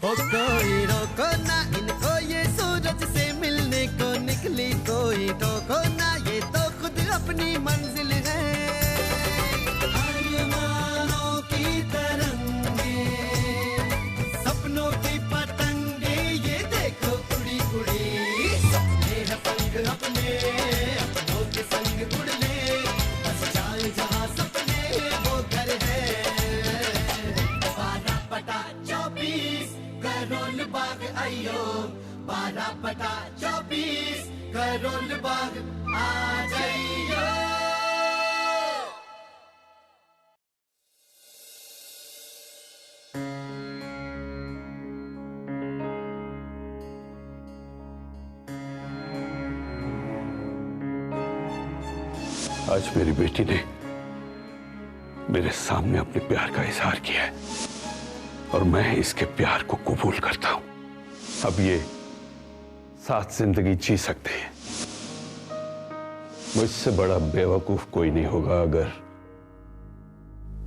ओ कोई रोको ना इनको, ये सूरज से मिलने को निकली, कोई टोको ना, ये तो खुद अपनी मंजिल है। अरमानों की तरंगे, सपनों की पतंगे, ये देखो उड़ी उड़ी, सपने हैं पंख अपने, अपनों के संग उड़ ले, बस जाए जहां सपने वो घर है। 12/24 करोल बाग आइयो, 12/24 करोल बाग आ जाइयो। आज मेरी बेटी ने मेरे सामने अपने प्यार का इजहार किया है और मैं इसके प्यार को कबूल करता हूं। अब ये साथ जिंदगी जी सकते हैं। मुझसे बड़ा बेवकूफ कोई नहीं होगा अगर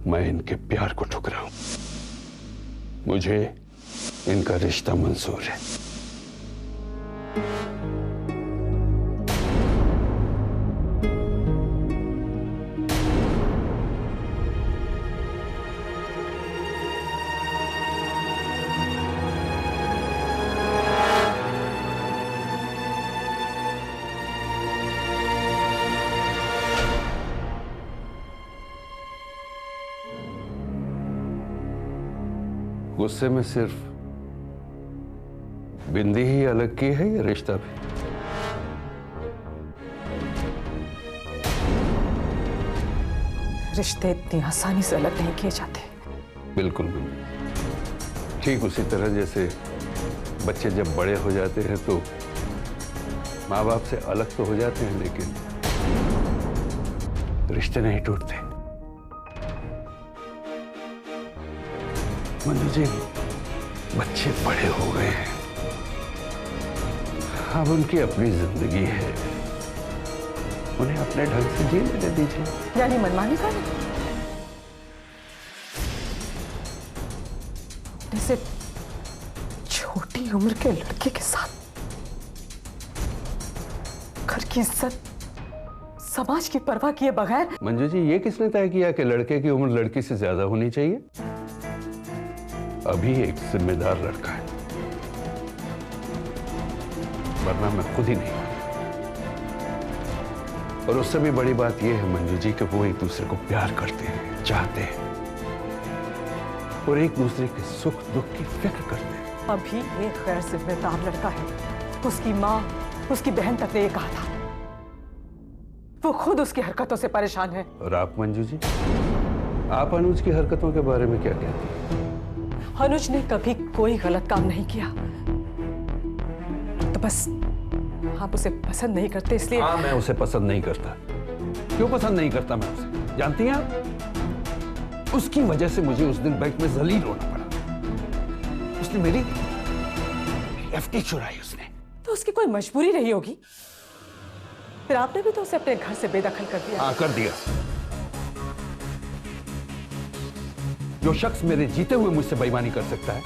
मैं इनके प्यार को ठुकराऊं। मुझे इनका रिश्ता मंजूर है। गुस्से में सिर्फ बिंदी ही अलग की है या रिश्ता भी? रिश्ते इतनी आसानी से अलग नहीं किए जाते। बिल्कुल बिल्कुल, ठीक उसी तरह जैसे बच्चे जब बड़े हो जाते हैं तो माँ बाप से अलग तो हो जाते हैं लेकिन रिश्ते नहीं टूटते। मनु जी, बच्चे बड़े हो गए हैं, अब उनकी अपनी जिंदगी है, उन्हें अपने ढंग से जी लेने दीजिए। यानी मनमानी करें? जैसे छोटी उम्र के लड़के के साथ घर की इज्जत, समाज की परवाह किए बगैर। मंजू जी, ये किसने तय किया कि लड़के की उम्र लड़की से ज्यादा होनी चाहिए? अभी एक जिम्मेदार लड़का है, वरना मैं खुद ही नहीं। और उससे भी बड़ी बात यह है मंजू जी कि वो एक दूसरे को प्यार करते हैं, चाहते हैं और एक दूसरे के सुख दुख की फिक्र करते हैं। अभी एक गैर जिम्मेदार लड़का है। उसकी माँ, उसकी बहन तक ने ये कहा था। वो खुद उसकी हरकतों से परेशान है। और आप मंजू जी, आप अनुज की हरकतों के बारे में क्या कहती हैं? अनुज ने कभी कोई गलत काम नहीं किया, तो बस आप उसे पसंद नहीं करते इसलिए। हाँ, मैं उसे पसंद नहीं करता। क्यों पसंद नहीं करता मैं उसे, जानती हैं आप? उसकी वजह से मुझे उस दिन बैंक में जलील होना पड़ा। उसने मेरी एफडी चुराई उसने। तो उसकी कोई मजबूरी रही होगी। फिर आपने भी तो उसे अपने घर से बेदखल कर दिया। हाँ, कर दिया। जो शख्स मेरे जीते हुए मुझसे बेईमानी कर सकता है,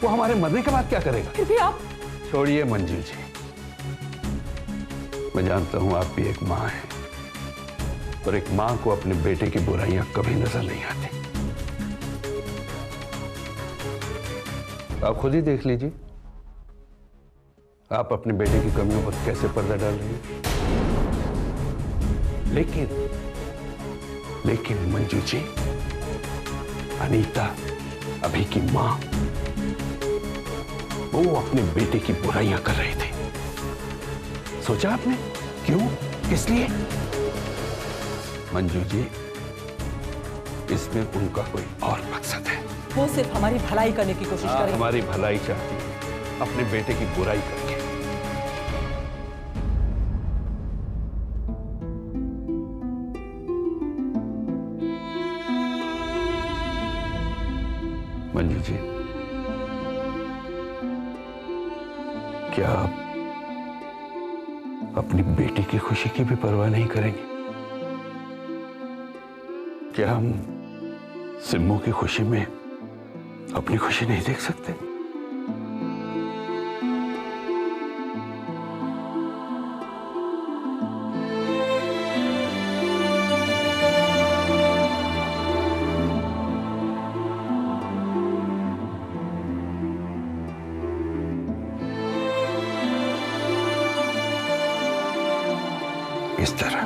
वो हमारे मरने के बाद क्या करेगा? फिर भी आप। छोड़िए मंजू जी, मैं जानता हूं आप भी एक मां हैं और एक मां को अपने बेटे की बुराइयां कभी नजर नहीं आती। आप खुद ही देख लीजिए, आप अपने बेटे की कमियों पर कैसे पर्दा डाल रही हैं। लेकिन मंजू जी, अनीता, अभी की मां, वो अपने बेटे की बुराइयां कर रहे थे। सोचा आपने क्यों, किस लिए? मंजू जी, इसमें उनका कोई और मकसद है। वो सिर्फ हमारी भलाई करने की कोशिश कर रहे हैं। हमारी भलाई चाहती है, अपने बेटे की बुराई करके। मंजू जी, क्या आप अपनी बेटी की खुशी की भी परवाह नहीं करेंगे? क्या हम सिम्मू की खुशी में अपनी खुशी नहीं देख सकते? इस तरह।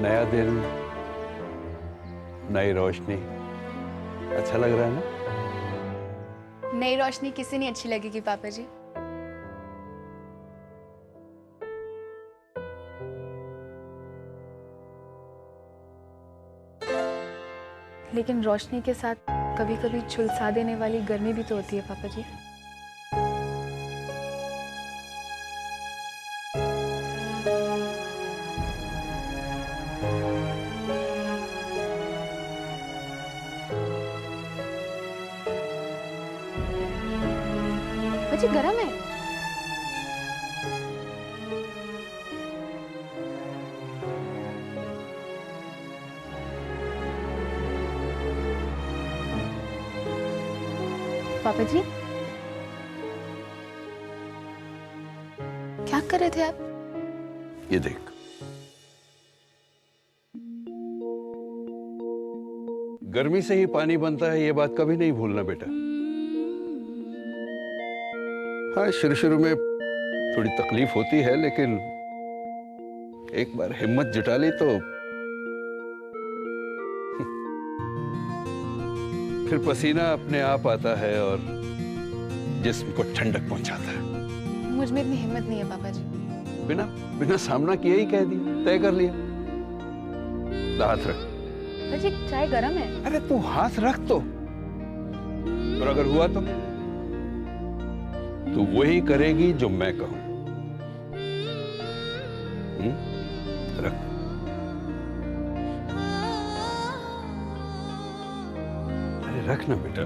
नया दिन, नई रोशनी, अच्छा लग रहा है ना? नई रोशनी किसी नहीं अच्छी लगेगी पापा जी। लेकिन रोशनी के साथ कभी-कभी झुलसा देने वाली गर्मी भी तो होती है पापा जी। जी गरम है। पापा जी क्या कर रहे थे आप? ये देख, गर्मी से ही पानी बनता है, ये बात कभी नहीं भूलना बेटा। हाँ, शुरू शुरू में थोड़ी तकलीफ होती है, लेकिन एक बार हिम्मत जुटा ली तो फिर पसीना अपने आप आता है और जिस्म को ठंडक पहुंचाता है। मुझ में इतनी हिम्मत नहीं है पापा जी। बिना बिना सामना किए ही कह दिया, तय कर लिया। हाथ रख। पापा जी चाय गरम है। अरे तू हाथ रख तो। और अगर हुआ तो तू वही करेगी जो मैं कहूं। रख। अरे रख ना बेटा।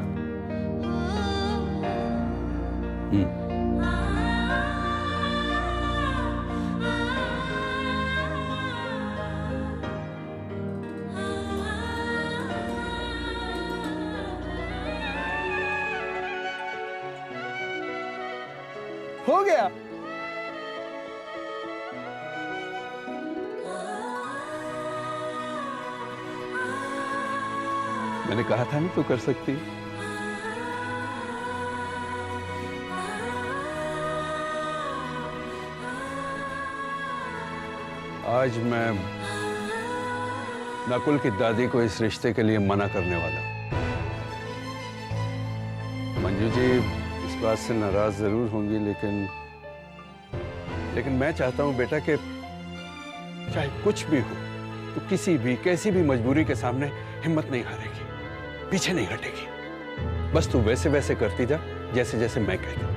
हो गया। मैंने कहा था ना तू कर सकती। आज मैं नकुल की दादी को इस रिश्ते के लिए मना करने वाला हूं। मंजू जी इस बात से नाराज जरूर होंगी, लेकिन मैं चाहता हूं बेटा कि चाहे कुछ भी हो तो किसी भी कैसी भी मजबूरी के सामने हिम्मत नहीं हारेगी, पीछे नहीं हटेगी। बस तू वैसे वैसे करती जा जैसे जैसे मैं कहती हूं।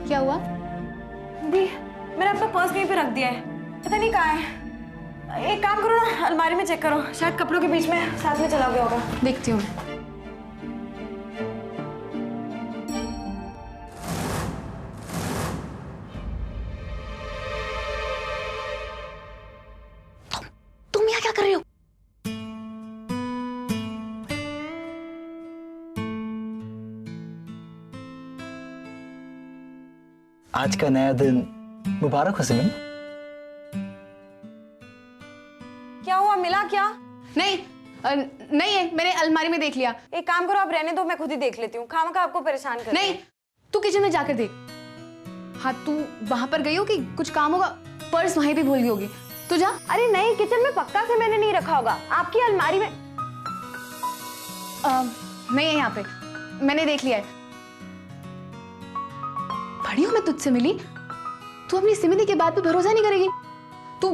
क्या हुआ? दी, मैंने अपना पर्स कहीं पे रख दिया है, पता नहीं कहाँ है। एक काम करो ना, अलमारी में चेक करो, शायद कपड़ों के बीच में साथ में चला गया होगा। देखती हूँ। तुम यहाँ क्या कर रही हो? आज का नया दिन मुबारक हो सिमरन। क्या हुआ, मिला क्या? नहीं नहीं है, मैंने अलमारी में देख लिया। एक काम करो, आप रहने दो, मैं खुद ही देख लेती हूँ, खामखा आपको परेशान कर। नहीं, तू किचन में जाकर देख। हाँ, तू वहां पर गई होगी, कुछ काम होगा, पर्स वहीं पे भूल गई होगी, तू जा। अरे नहीं, किचन में पक्का से मैंने नहीं रखा होगा, आपकी अलमारी में। नहीं है यहाँ पे, मैंने देख लिया है। बड़ी हूं मैं तुझसे मिली, तू अपनी सिमरन के बात पे भरोसा नहीं करेगी। तू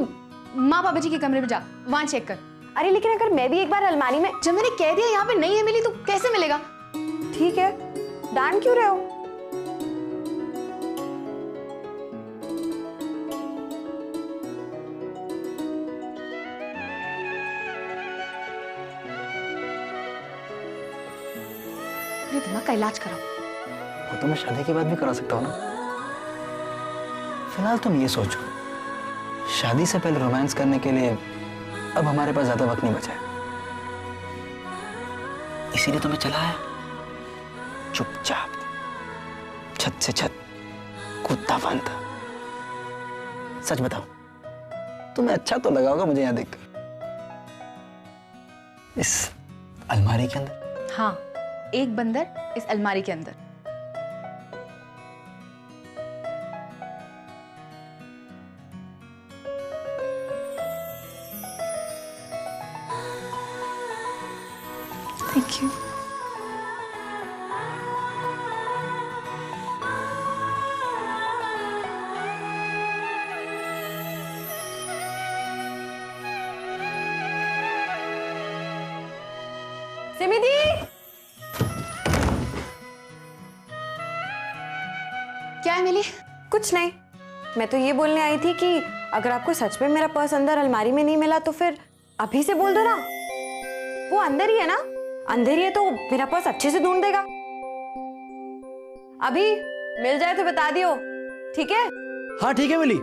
माँ पापा जी के कमरे में जा, वहां चेक कर। अरे लेकिन अगर मैं भी एक बार अलमारी में। जब मैंने कह दिया यहाँ पे नहीं है मिली, तो कैसे मिलेगा? ठीक है, डांट क्यों रहे हो? का इलाज कराओ। वो तो मैं शादी के बाद भी करा सकता हूँ ना। फिलहाल तुम ये सोचो, शादी से पहले रोमांस करने के लिए अब हमारे पास ज्यादा वक्त नहीं बचा है, इसीलिए तुम्हें चला आया चुपचाप, छत से छत कूदता फांदता। सच बताओ, तुम्हें अच्छा तो लगा होगा मुझे यहाँ देखकर, इस अलमारी के अंदर। हाँ, एक बंदर इस अलमारी के अंदर। Thank you. सिमी दी, क्या है मिली? कुछ नहीं, मैं तो ये बोलने आई थी कि अगर आपको सच में मेरा पर्स अंदर अलमारी में नहीं मिला तो फिर अभी से बोल दो ना। वो अंदर ही है ना, अंदर ही है तो मेरा पर्स अच्छे से ढूंढ देगा। अभी मिल जाए तो बता दियो, ठीक है? हाँ ठीक है मिली।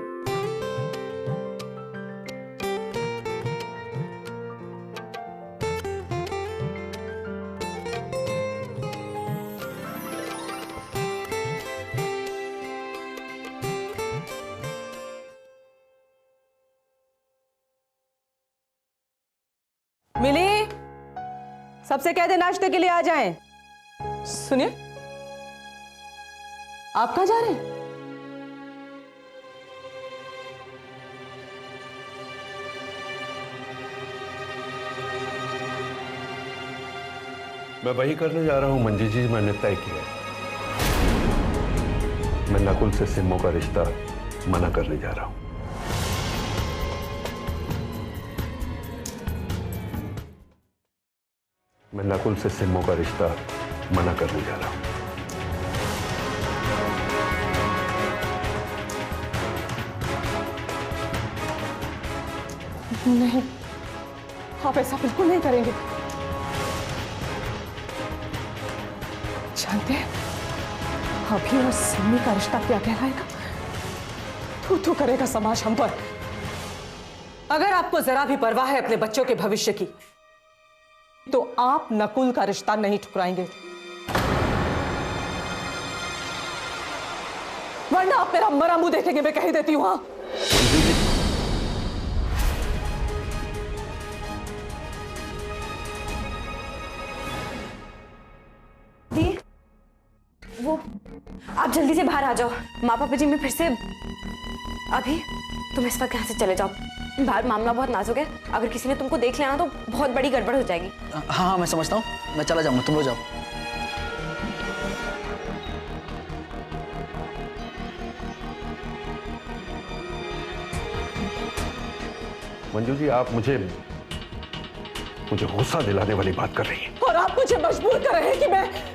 मिली, सबसे कह दे नाश्ते के लिए आ जाएं। सुनिए, आप कहाँ जा रहे हैं? मैं वही करने जा रहा हूं मंजी जी, मैंने तय किया है। मैं नकुल से सिम्मो का रिश्ता मना करने जा रहा हूं। मैं नकुल से सिम्मो का रिश्ता मना करने जा रहा हूं। नहीं, आप ऐसा बिल्कुल नहीं करेंगे। जानते हैं, अभी और सिमी का रिश्ता क्या कहलाएगा? थू करेगा समाज हम पर। अगर आपको जरा भी परवाह है अपने बच्चों के भविष्य की, तो आप नकुल का रिश्ता नहीं ठुकराएंगे, वरना आप मेरा मरा मुंह देखेंगे। मैं कह देती हूं। हाँ, दी, वो आप जल्दी से बाहर आ जाओ। माँ पापा जी में फिर से अभी तुम इस वक्त यहाँ से चले जाओ। बाहर मामला बहुत नाजुक है, अगर किसी ने तुमको देख लिया ना तो बहुत बड़ी गड़बड़ हो जाएगी। हाँ मैं समझता हूँ, मैं चला जाऊंगा, तुम लोग जाओ। मंजू जी, आप मुझे गुस्सा दिलाने वाली बात कर रही हैं। और आप मुझे मजबूर कर रहे हैं कि मैं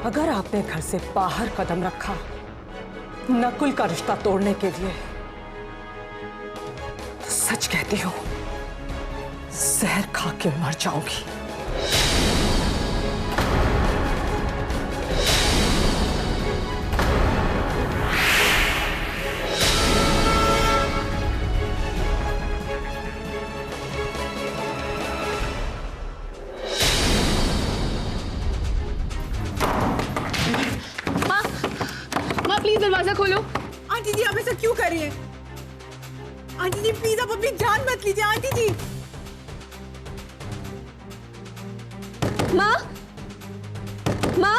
अगर आपने घर से बाहर कदम रखा नकुल का रिश्ता तोड़ने के लिए, तो सच कहती हूं, जहर खा के मर जाऊंगी। प्लीज दरवाजा खोलो। आंटी जी आप ऐसा क्यों कर रही हैं? आंटी जी प्लीज आप अपनी जान मत लीजिए। आंटी जी, माँ, माँ,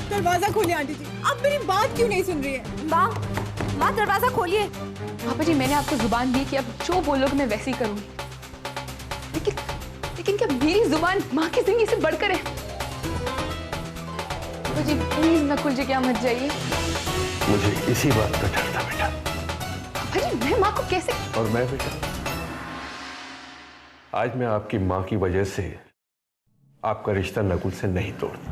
दरवाजा खोलिए। आंटी जी आप मेरी बात क्यों नहीं सुन रही है? माँ, माँ दरवाजा खोलिए। पापा जी मैंने आपको जुबान दी कि अब जो बोलोगे मैं वैसे ही करूंगी, लेकिन क्या मेरी जुबान माँ की जिंदगी से बढ़कर है? पापा जी प्लीज नकुल जी क्या मत जाइए। मुझे इसी बात का डर था बेटा। पापा जी मैं माँ को कैसे? और मैं बेटा, आज मैं आपकी माँ की वजह से आपका रिश्ता नकुल से नहीं तोड़ता,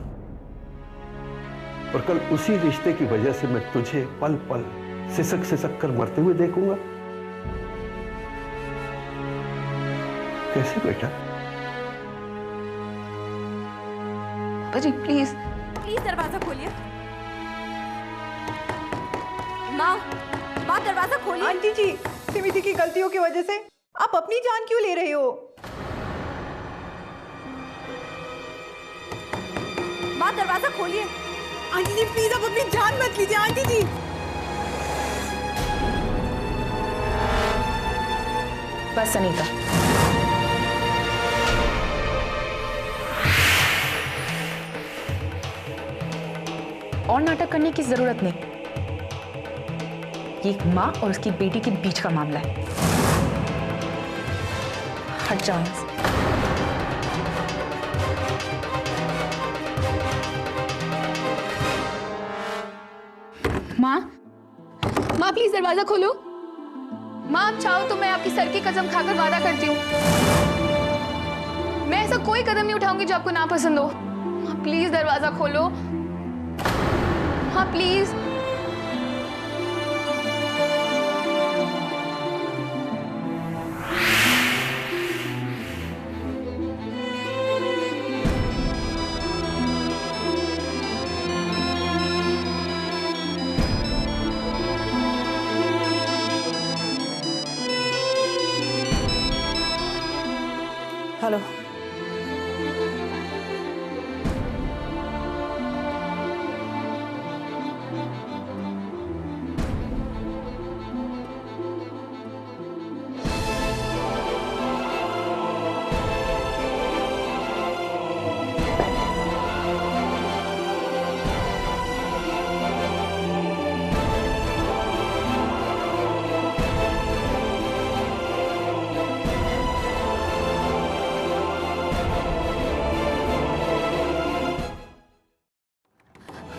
और कल उसी रिश्ते की वजह से मैं तुझे पल पल सिसक सिसक कर मरते हुए देखूंगा। कैसे बेटा? पापा जी प्लीज प्लीज दरवाजा खोलिए। माँ माँ दरवाजा खोलिए। आंटी जी, सिमिति की गलतियों की वजह से आप अपनी जान क्यों ले रहे हो? माँ दरवाजा खोलिए। आंटी जी प्लीज आप अपनी जान मत लीजिए। आंटी जी बस अनीता, और नाटक करने की जरूरत नहीं। ये एक माँ और उसकी बेटी के बीच का मामला है। हट जाओ यहाँ से। माँ माँ प्लीज दरवाजा खोलो। माँ आप चाहो तो मैं आपकी सर की कसम खाकर वादा करती हूँ, मैं ऐसा कोई कदम नहीं उठाऊंगी जो आपको नापसंद हो। माँ प्लीज दरवाजा खोलो। हाँ प्लीज। हेलो,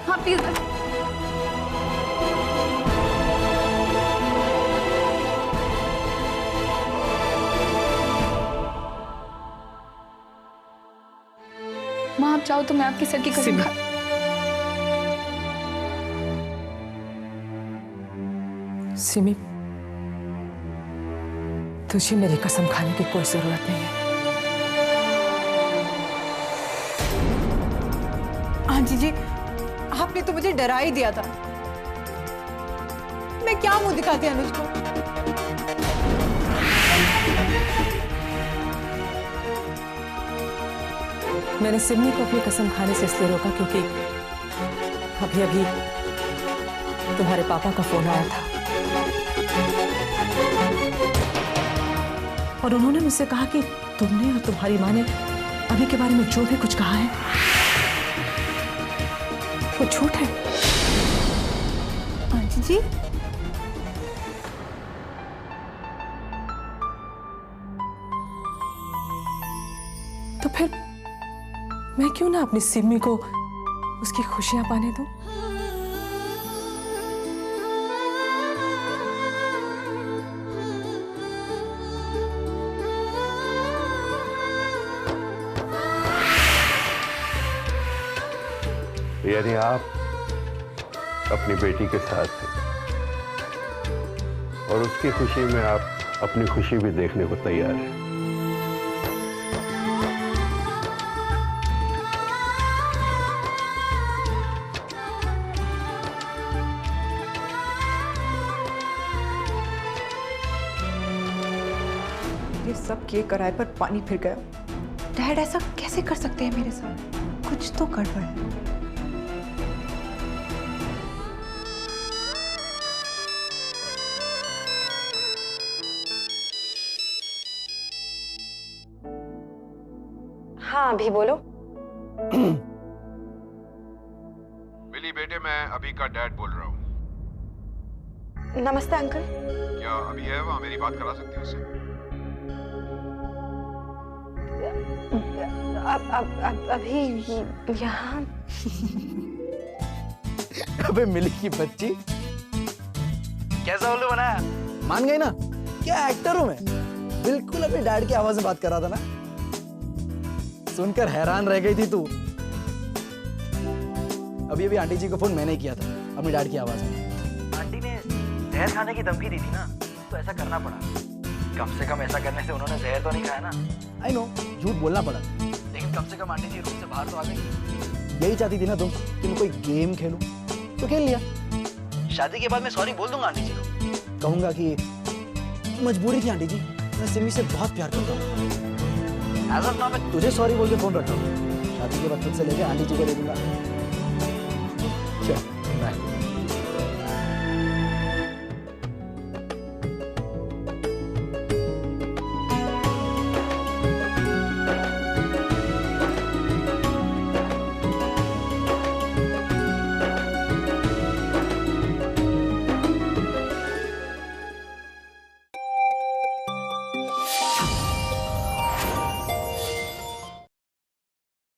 हाँ प्लीज। माँ आप चाहो तो मैं आपकी सर की कसम खा। सिमी, तुझे मेरी कसम खाने की कोई जरूरत नहीं है। आंटी जी आपने तो मुझे डरा ही दिया था। मैं क्या मुंह दिखाती अनुज को? मैंने सिमी को अपनी कसम खाने से इसलिए रोका क्योंकि अभी अभी तुम्हारे पापा का फोन आया था और उन्होंने मुझसे कहा कि तुमने और तुम्हारी माँ ने अभी के बारे में जो भी कुछ कहा है वो झूठ है। आंटी जी तो फिर मैं क्यों ना अपनी सिमी को उसकी खुशियां पाने दूं? यानी आप अपनी बेटी के साथ हैं और उसकी खुशी में आप अपनी खुशी भी देखने को तैयार हैं। ये सब किए कराए पर पानी फिर गया। डैड ऐसा कैसे कर सकते हैं मेरे साथ? कुछ तो गड़बड़ है। हाँ अभी बोलो। मिली बेटे, मैं अभी का डैड बोल रहा हूँ। नमस्ते अंकल। क्या अभी है वहाँ, मेरी बात करा सकती हो उससे? अभी यहाँ अबे मिली की बच्ची, कैसा उल्लू बनाया? मान गई ना? क्या एक्टर हूं मैं, बिल्कुल अपने डैड की आवाज में बात कर रहा था ना। सुनकर हैरान रह गई थी तू। अभी अभी आंटी जी को फोन मैंने किया था अपने डैड की आवाज में। आंटी ने जहर खाने की धमकी दी थी ना, तो ऐसा करना पड़ा। कम से कम ऐसा करने से उन्होंने जहर तो नहीं खाया ना। आई नो, झूठ बोलना पड़ा, लेकिन कम से कम आंटी जी रूम से बाहर तो आ गई। यही चाहती थी ना तुम कि मैं कोई गेम खेलूं, तो खेल लिया। शादी के बाद मैं सॉरी बोल दूंगा आंटी जी को, कहूंगा कि मजबूरी थी आंटी जी, मैं सिमी से बहुत प्यार करता हूँ। एज ऑफ नाउ मैं तुझे सॉरी बोल के फोन रखा हूँ। शादी के बाद खुद से लेके आंटी जी को दे दूंगा।